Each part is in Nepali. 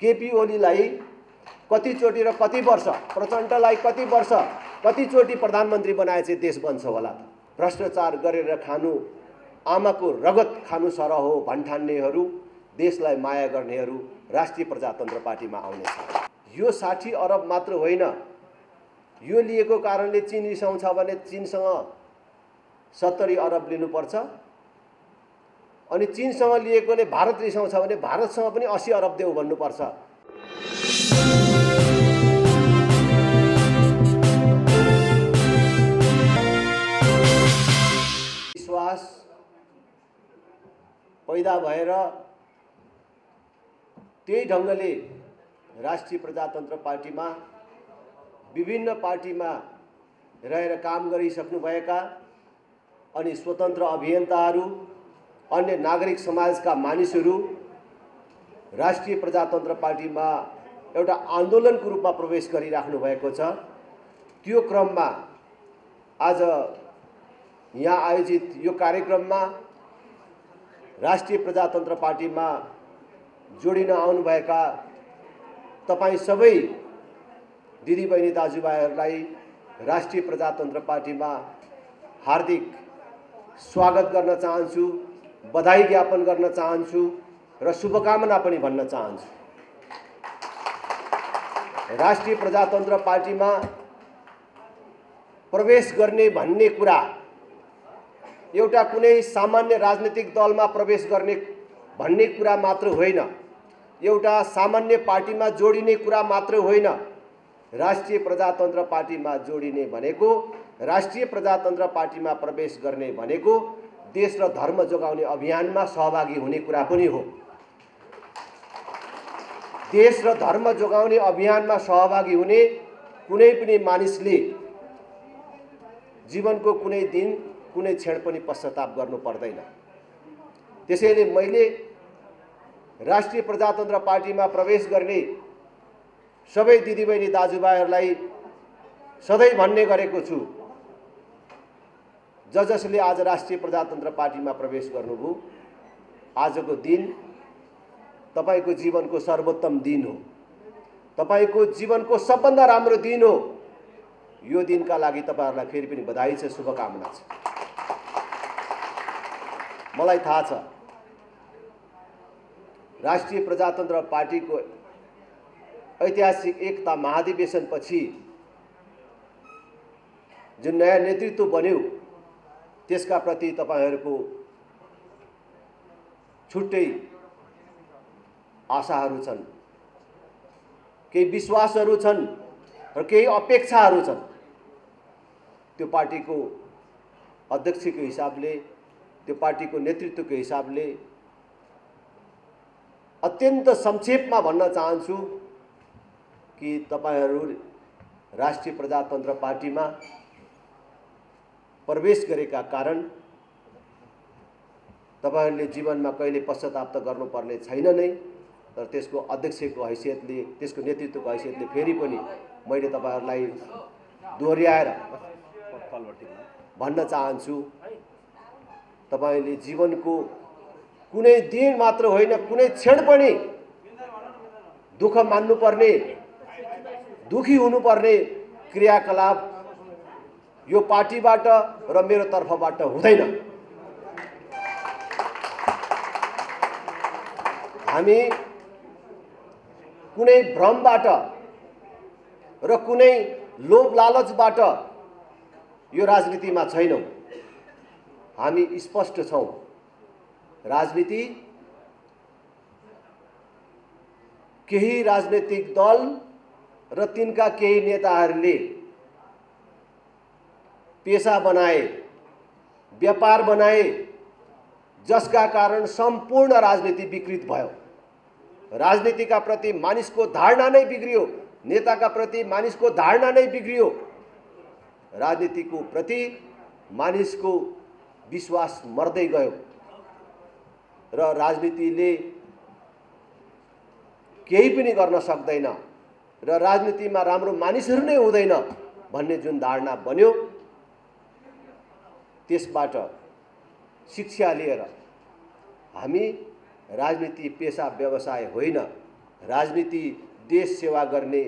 केपी ओलीलाई कतिचोटि र कति वर्ष, प्रचण्डलाई कति वर्ष कतिचोटि प्रधानमन्त्री बनाए चाहिँ देश बन्छ होला त? भ्रष्टाचार गरेर खानु आमाको रगत खानु सरह हो भन्ठान्नेहरू, देशलाई माया गर्नेहरू राष्ट्रिय प्रजातन्त्र पार्टीमा आउनेछ। यो 60 अरब मात्र होइन, यो लिएको कारणले चीन रिसाउँछ भने चीनसँग 70 अरब लिनुपर्छ, अनि चीनसँग लिएकोले भारत रिसाउँछ भने भारतसँग पनि 80 अरब देऊ भन्नुपर्छ। विश्वास पैदा भएर त्यही ढङ्गले राष्ट्रिय प्रजातन्त्र पार्टीमा विभिन्न पार्टीमा रहेर काम गरिसक्नुभएका अनि स्वतन्त्र अभियन्ताहरू, अन्य नागरिक समाजका मानिसहरू राष्ट्रिय प्रजातन्त्र पार्टीमा एउटा आन्दोलनको रूपमा प्रवेश गरिराख्नु भएको छ। त्यो क्रममा आज यहाँ आयोजित यो कार्यक्रममा राष्ट्रिय प्रजातन्त्र पार्टीमा जोडिन आउनुभएका तपाईं सबै दिदीबहिनी दाजुभाइहरूलाई राष्ट्रिय प्रजातन्त्र पार्टीमा हार्दिक स्वागत गर्न चाहन्छु, बधाई ज्ञापन गर्न चाहन्छु र शुभकामना पनि भन्न चाहन्छु। राष्ट्रिय प्रजातन्त्र पार्टीमा प्रवेश गर्ने भन्ने कुरा एउटा कुनै सामान्य राजनीतिक दलमा प्रवेश गर्ने भन्ने कुरा मात्र होइन, एउटा सामान्य पार्टीमा जोडिने कुरा मात्र होइन। राष्ट्रिय प्रजातन्त्र पार्टीमा जोडिने भनेको, राष्ट्रिय प्रजातन्त्र पार्टीमा प्रवेश गर्ने भनेको देश र धर्म जोगाउने अभियानमा सहभागी हुने कुरा पनि हो। देश र धर्म जोगाउने अभियानमा सहभागी हुने कुनै पनि मानिसले जीवनको कुनै दिन कुनै क्षण पनि पश्चाताप गर्नु पर्दैन। त्यसैले मैले राष्ट्रिय प्रजातन्त्र पार्टीमा प्रवेश गर्ने सबै दिदीबहिनी दाजुभाइहरूलाई सधैँ भन्ने गरेको छु, जसले आज राष्ट्रिय प्रजातन्त्र पार्टीमा प्रवेश गर्नुभयो, आजको दिन तपाईको जीवनको सर्वोत्तम दिन हो, तपाईको जीवनको सबभन्दा राम्रो दिन हो। यो दिनका लागि तपाईहरुलाई फेरि पनि बधाई छ, शुभकामना छ। मलाई थाहा छ राष्ट्रिय प्रजातन्त्र पार्टीको ऐतिहासिक एकता महाधिवेशनपछि जुन नयाँ नेतृत्व बन्यो त्यसका प्रति तपाईहरुको छुट्टै आशाहरू छन्, केही विश्वासहरू छन् र केही अपेक्षाहरू छन्। त्यो पार्टीको अध्यक्षको हिसाबले, त्यो पार्टीको नेतृत्वको हिसाबले अत्यन्त संक्षेपमा भन्न चाहन्छु कि तपाईहरु राष्ट्रिय प्रजातन्त्र पार्टीमा प्रवेश गरेका कारण तपाईहरुले जीवनमा कहिले पश्चाताप त गर्नुपर्ने छैन नै, तर त्यसको अध्यक्षको हैसियतले, त्यसको नेतृत्वको हैसियतले फेरि पनि मैले तपाईहरुलाई दोहोर्याएर भन्न चाहन्छु, तपाईले जीवनको कुनै दिन मात्र होइन, कुनै क्षण पनि दुःख मान्नुपर्ने, दुखी हुनुपर्ने क्रियाकलाप यो पार्टीबाट र मेरो तर्फबाट हुँदैन। हामी कुनै भ्रमबाट र कुनै लोभ लालचबाट यो राजनीतिमा छैनौं। हामी स्पष्ट छौं, राजनीति केही राजनीतिक दल र तिनका केही नेताहरूले पेशा बनाए, व्यापार बनाए, जसका कारण सम्पूर्ण राजनीति विकृत भयो। राजनीतिका प्रति मानिसको धारणा नै बिग्रियो, नेताका प्रति मानिसको धारणा नै बिग्रियो, राजनीतिको प्रति मानिसको विश्वास मर्दै गयो र राजनीतिले केही पनि गर्न सक्दैन र राजनीतिमा राम्रो मानिसहरू नै हुँदैन भन्ने जुन धारणा बन्यो, त्यसबाट शिक्षा लिएर हामी राजनीति पेशा व्यवसाय होइन, राजनीति देश सेवा गर्ने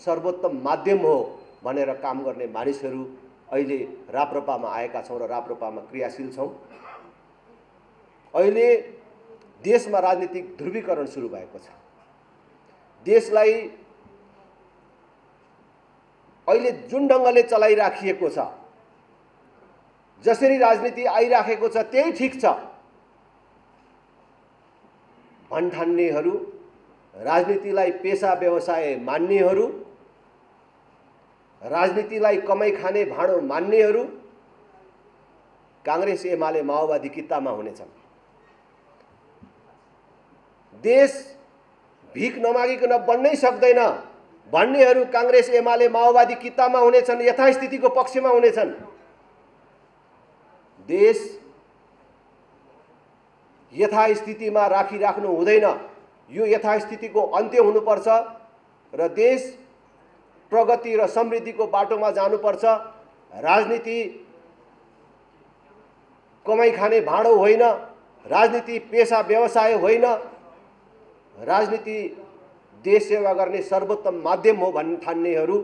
सर्वोत्तम माध्यम हो भनेर काम गर्ने मानिसहरू अहिले राप्रपामा आएका छौँ र राप्रपामा क्रियाशील छौँ। अहिले देशमा राजनीतिक ध्रुवीकरण सुरु भएको छ। देशलाई अहिले जुन ढङ्गले चलाइराखिएको छ, जसरी राजनीति आइराखेको छ त्यही ठिक छ भन्ठान्नेहरू, राजनीतिलाई पेशा व्यवसाय मान्नेहरू, राजनीतिलाई कमाई खाने भाँडो मान्नेहरू कांग्रेस एमाले माओवादी कित्तामा हुनेछन्। देश भिख नमागिकन बन्नै सक्दैन भन्नेहरू कांग्रेस एमाले माओवादी कित्तामा हुनेछन्, यथास्थितिको पक्षमा हुनेछन्। देश यथास्थितिमा राखिराख्नु हुँदैन, यो यथास्थितिको अन्त्य हुनुपर्छ र देश प्रगति र समृद्धिको बाटोमा जानुपर्छ। राजनीति कमाई खाने भाँडो होइन, राजनीति पेशा व्यवसाय होइन, राजनीति देश सेवा गर्ने सर्वोत्तम माध्यम हो भन्ठान्नेहरू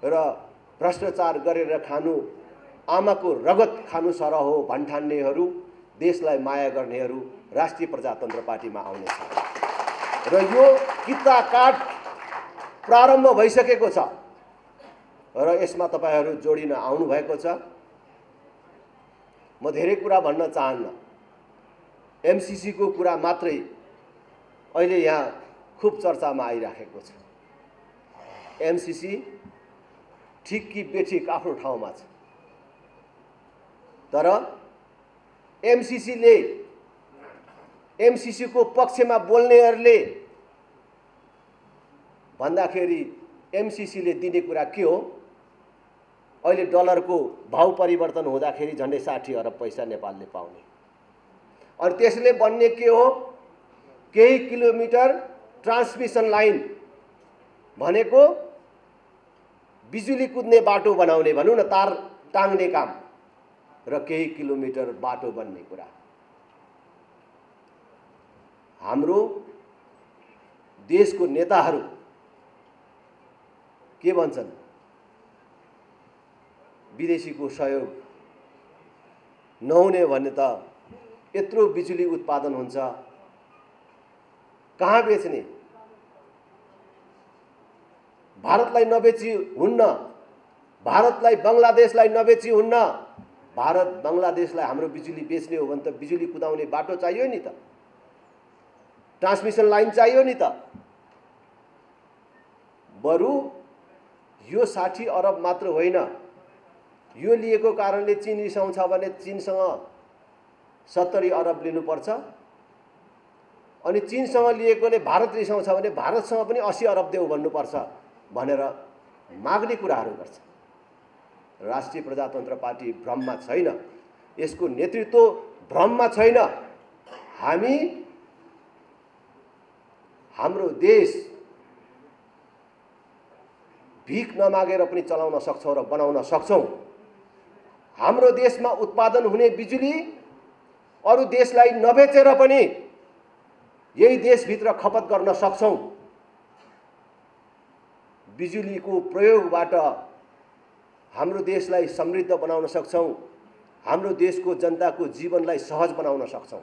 र भ्रष्टाचार गरेर खानु आमाको रगत खानु सरह हो भन्ठान्नेहरू, देशलाई माया गर्नेहरू राष्ट्रिय प्रजातन्त्र पार्टीमा आउनेछ र यो कित्ता काट प्रारम्भ भइसकेको छ र यसमा तपाईहरू जोडिन आउनु भएको छ। म धेरै कुरा भन्न चाहन्न, एमसीसी को कुरा मात्रै अहिले यहाँ खूब चर्चामा आइराखेको छ। एमसीसी ठिक कि बेठिक आफ्नो ठाउँमा छ, तर एमसीसी को पक्षमा बोल्नेहरूले भन्दाखेरि एमसीसी ले दिने कुरा के हो? अहिले डलरको भाव परिवर्तन हुँदाखेरि झन्डै 60 अरब पैसा नेपालले पाउने, अनि त्यसले बन्ने के हो? केही किलोमिटर ट्रान्समिसन लाइन भनेको बिजुली कुद्ने बाटो बनाउने भनौँ न, तार टाङ्ने काम र केही किलोमिटर बाटो बन्ने कुरा। हाम्रो देशको नेताहरू के भन्छन्? विदेशीको सहयोग नहुने भने त यत्रो बिजुली उत्पादन हुन्छ, कहाँ बेच्ने? भारतलाई नबेची हुन्न, भारतलाई बङ्गलादेशलाई नबेची हुन्न। भारत बङ्गलादेशलाई हाम्रो बिजुली बेच्ने हो भने त बिजुली कुदाउने बाटो चाहियो नि त, ट्रान्समिसन लाइन चाहियो नि त। बरु यो 60 अरब मात्र होइन, यो लिएको कारणले चीन रिसाउँछ भने चीनसँग 70 अरब लिनुपर्छ, अनि चीनसँग लिएकोले भारत रिसाउँछ भने भारतसँग पनि 80 अरब देऊ भन्नुपर्छ भनेर माग्ने कुराहरू गर्छ। राष्ट्रिय प्रजातन्त्र पार्टी भ्रममा छैन, यसको नेतृत्व भ्रममा छैन। हामी हाम्रो देश भिख नमागेर पनि चलाउन सक्छौं र बनाउन सक्छौं। हाम्रो देशमा उत्पादन हुने बिजुली अरू देशलाई नबेचेर पनि यही देशभित्र खपत गर्न सक्छौं। बिजुलीको प्रयोगबाट हाम्रो देशलाई समृद्ध बनाउन सक्छौं, हाम्रो देशको जनताको जीवनलाई सहज बनाउन सक्छौं।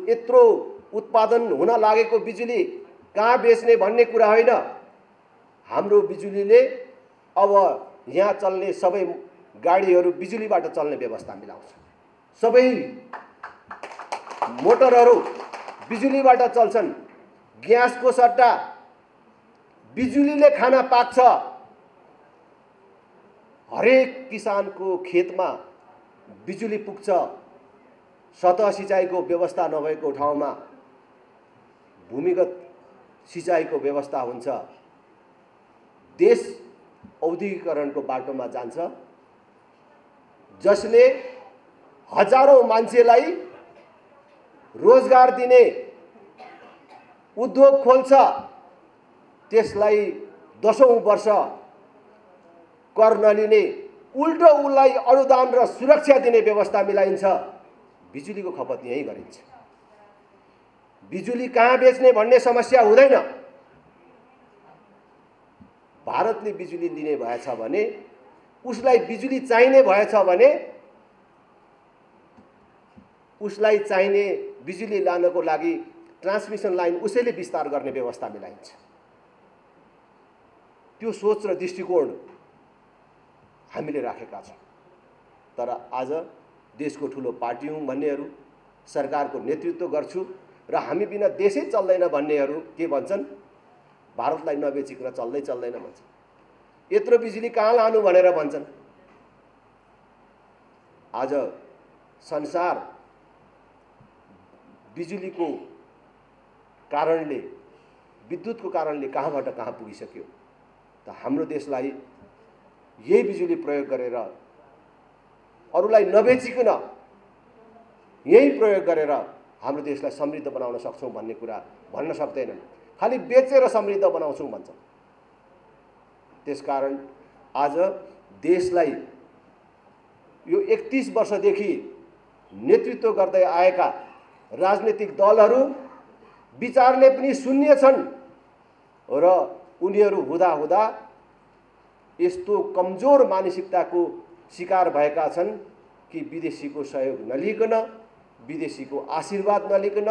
यत्रो उत्पादन हुन लागेको बिजुली कहाँ बेच्ने भन्ने कुरा होइन। हाम्रो बिजुलीले अब यहाँ चल्ने सबै गाडीहरू बिजुलीबाट चल्ने व्यवस्था मिलाउँछ, सबै मोटरहरू बिजुलीबाट चल्छन्। ग्यासको सट्टा बिजुलीले खाना पाक्छ। हरेक किसानको खेतमा बिजुली पुग्छ। सतह सिँचाइको व्यवस्था नभएको ठाउँमा भूमिगत सिँचाइको व्यवस्था हुन्छ। देश औद्योगिकरणको बाटोमा जान्छ, जसले हजारौं मान्छेलाई रोजगार दिने उद्योग खोल्छ। त्यसलाई 10औं वर्ष कर नलिने, उल्टो उसलाई अनुदान र सुरक्षा दिने व्यवस्था मिलाइन्छ। बिजुलीको खपत यही गरिन्छ। बिजुली कहाँ बेच्ने भन्ने समस्या हुँदैन। भारतले बिजुली लिने भएछ भने, उसलाई बिजुली चाहिने भएछ भने उसलाई चाहिने बिजुली लानको लागि ट्रान्समिसन लाइन उसैले विस्तार गर्ने व्यवस्था मिलाइन्छ। त्यो सोच र दृष्टिकोण हामीले राखेका छौँ। तर आज देशको ठुलो पार्टी हुँ भन्नेहरू, सरकारको नेतृत्व गर्छु र हामी बिना देशै चल्दैन भन्नेहरू के भन्छन्? भारतलाई नबेचिकन चल्दैन भन्छन्। यत्रो बिजुली कहाँ लानु भनेर भन्छन्। आज संसार बिजुलीको कारणले, विद्युतको कारणले कहाँबाट कहाँ पुगिसक्यो। त हाम्रो देशलाई यही बिजुली प्रयोग गरेर, अरूलाई नबेचिकन यही प्रयोग गरेर हाम्रो देशलाई समृद्ध बनाउन सक्छौँ भन्ने कुरा भन्न सक्दैनन्। खालि बेचेर समृद्ध बनाउँछौँ भन्छन्। त्यसकारण आज देशलाई यो 31 वर्षदेखि नेतृत्व गर्दै आएका राजनीतिक दलहरू विचारले पनि शून्य छन् र उनीहरू हुँदा यस्तो कमजोर मानसिकताको शिकार भएका छन् कि विदेशीको सहयोग नलिकन, विदेशीको आशीर्वाद नलिकन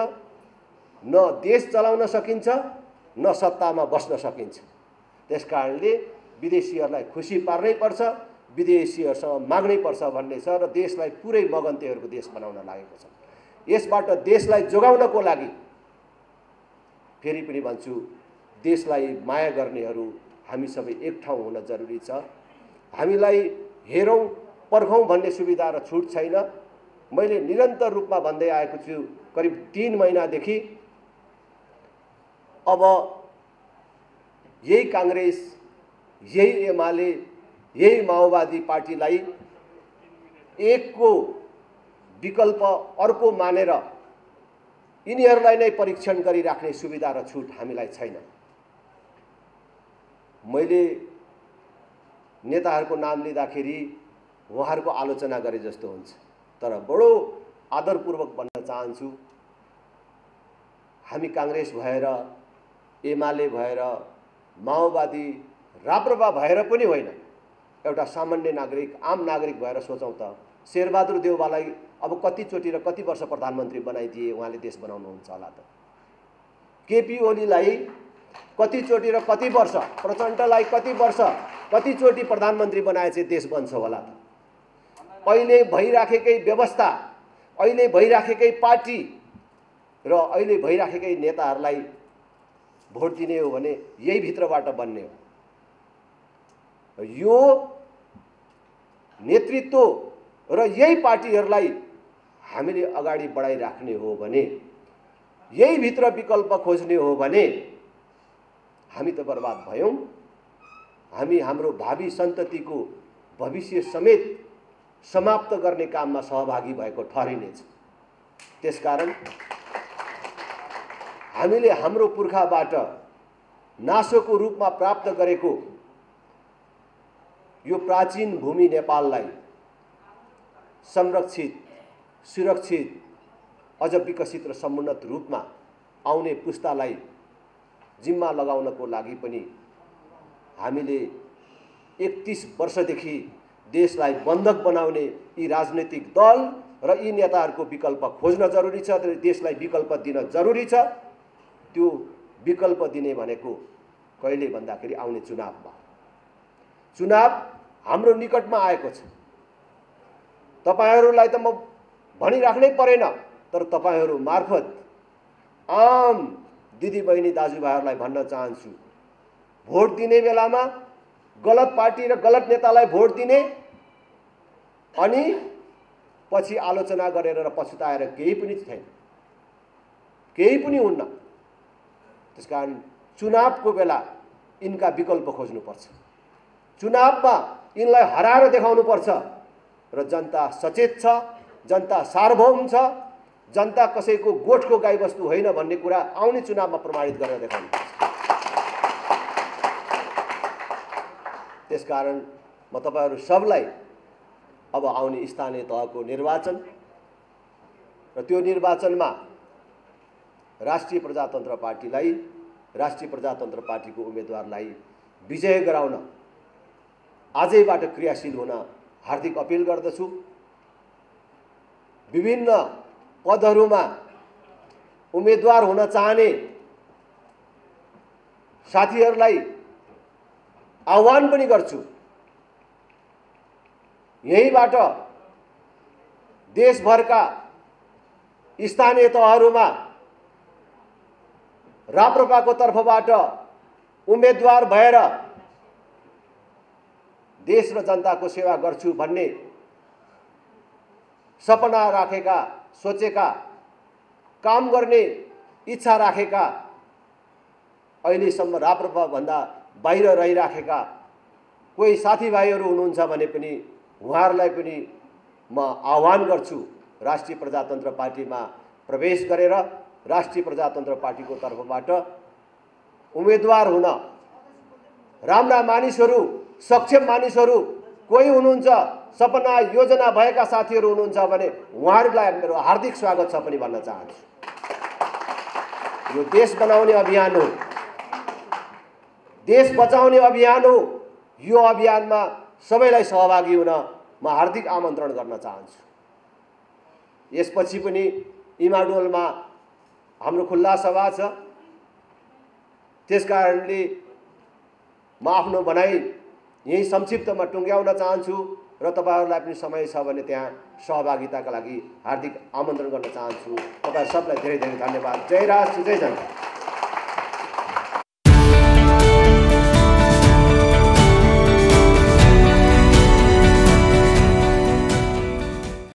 न देश चलाउन सकिन्छ न सत्तामा बस्न सकिन्छ। त्यसकारणले विदेशीहरूलाई खुसी पार्नै पर्छ, विदेशीहरूसँग माग्नै पर्छ भन्ने छ र देशलाई पुरै मगन्तेहरूको देश बनाउन लागेको छ। यसबाट देशलाई जोगाउनको लागि फेरि पनि भन्छु, देशलाई माया गर्नेहरू हामी सबै एक ठाउँ हुन जरुरी छ। हामीलाई हेरौँ पर्खौँ भन्ने सुविधा र छुट छैन। मैले निरन्तर रूपमा भन्दै आएको छु करिब 3 महिनादेखि। अब यही कांग्रेस, यही एमाले, यही माओवादी पार्टीलाई एकको विकल्प अर्को मानेर यिनीहरूलाई नै परीक्षण गरिराख्ने सुविधा र छुट हामीलाई छैन। मैले नेताहरूको नाम लिँदाखेरि उहाँहरूको आलोचना गरे जस्तो हुन्छ, तर बडो आदरपूर्वक भन्न चाहन्छु, हामी कांग्रेस भएर, एमाले भएर, माओवादी, राप्रपा भएर पनि होइन, एउटा सामान्य नागरिक, आम नागरिक भएर सोचौँ त शेरबहादुर देउवालाई अब कतिचोटि र कति वर्ष प्रधानमन्त्री बनाइदिए उहाँले देश बनाउनुहुन्छ होला त? केपी ओलीलाई कतिचोटि र कति वर्ष, प्रचण्डलाई कति वर्ष, कतिचोटि प्रधानमन्त्री बनाए चाहिँ देश बन्छ होला त? अहिले भइराखेकै व्यवस्था, अहिले भइराखेकै पार्टी र अहिले भइराखेकै नेताहरूलाई भोट दिने हो भने यही भित्रबाट बन्ने हो। यो नेतृत्व र यही पार्टीहरूलाई हामीले अगाडि बढाइराख्ने हो भने, यही भित्र विकल्प खोज्ने हो भने हामी त बर्बाद भयौँ। हामी हाम्रो भावी सन्ततिको भविष्य समेत समाप्त गर्ने काममा सहभागी भएको ठहरिनेछ। त्यसकारण हामीले हाम्रो पुर्खाबाट नासोको रूपमा प्राप्त गरेको यो प्राचीन भूमि नेपाललाई संरक्षित, सुरक्षित, अझ विकसित र समुन्नत रूपमा आउने पुस्तालाई जिम्मा लगाउनको लागि पनि हामीले 31 वर्षदेखि देशलाई बन्धक बनाउने यी राजनीतिक दल र यी नेताहरूको विकल्प खोज्न जरुरी छ, देशलाई विकल्प दिन जरुरी छ। त्यो विकल्प दिने भनेको कहिले भन्दाखेरि आउने चुनावमा। चुनाव हाम्रो निकटमा आएको छ। तपाईहरुलाई त म भनिराख्नै परेन, तर तपाईहरु मार्फत आम दिदीबहिनी दाजुभाइहरुलाई भन्न चाहन्छु, भोट दिने बेलामा गलत पार्टी र गलत नेतालाई भोट दिने अनि पछि आलोचना गरेर र पछुताएर केही पनि छैन, केही पनि हुन्न। त्यसकारण चुनावको बेला यिनका विकल्प खोज्नुपर्छ, चुनावमा यिनलाई हराएर देखाउनुपर्छ र जनता सचेत छ, जनता सार्वभौम छ, जनता कसैको गोठको गाईबस्तु होइन भन्ने कुरा आउने चुनावमा प्रमाणित गरेर देखाउनुपर्छ। त्यसकारण म तपाईहरु सबलाई अब आउने स्थानीय तहको निर्वाचन र त्यो निर्वाचनमा राष्ट्रिय प्रजातन्त्र पार्टीको उम्मेदवारलाई विजय गराउन आजैबाट क्रियाशील हुन हार्दिक अपिल गर्दछु। विभिन्न पदहरूमा उम्मेदवार हुन चाहने साथीहरूलाई आह्वान पनि गर्छु। यहीबाट देशभरका स्थानीय तहहरूमा राप्रपाको तर्फबाट उम्मेदवार भएर देश र जनताको सेवा गर्छु भन्ने सपना राखेका, सोचेका, काम गर्ने इच्छा राखेका, अहिलेसम्म राप्रपा भन्दा बाहिर रहिराखेका कोही साथीभाइहरू हुनुहुन्छ भने पनि उहाँहरूलाई पनि म आह्वान गर्छु राष्ट्रिय प्रजातन्त्र पार्टीमा प्रवेश गरेर राष्ट्रिय प्रजातन्त्र पार्टीको तर्फबाट उम्मेदवार हुन। राम्रा मानिसहरू, सक्षम मानिसहरू कोही हुनुहुन्छ, सपना योजना भएका साथीहरू हुनुहुन्छ भने उहाँहरूलाई मेरो हार्दिक स्वागत छ पनि भन्न चाहन्छु। यो देश बनाउने अभियान हो, देश बचाउने अभियान हो। यो अभियानमा सबैलाई सहभागी हुन म हार्दिक आमन्त्रण गर्न चाहन्छु। यसपछि पनि इमाडोलमा हाम्रो खुल्ला सभा छ, त्यसकारणले म आफ्नो भनाइ यही संक्षिप्तमा टुङ्ग्याउन चाहन्छु र तपाईहरुलाई पनि समय छ भने त्यहाँ सहभागिताका लागि हार्दिक आमन्त्रण गर्न चाहन्छु। तपाईहरु सबलाई धेरै धेरै धन्यवाद। जय राष्ट्र, जय जनता।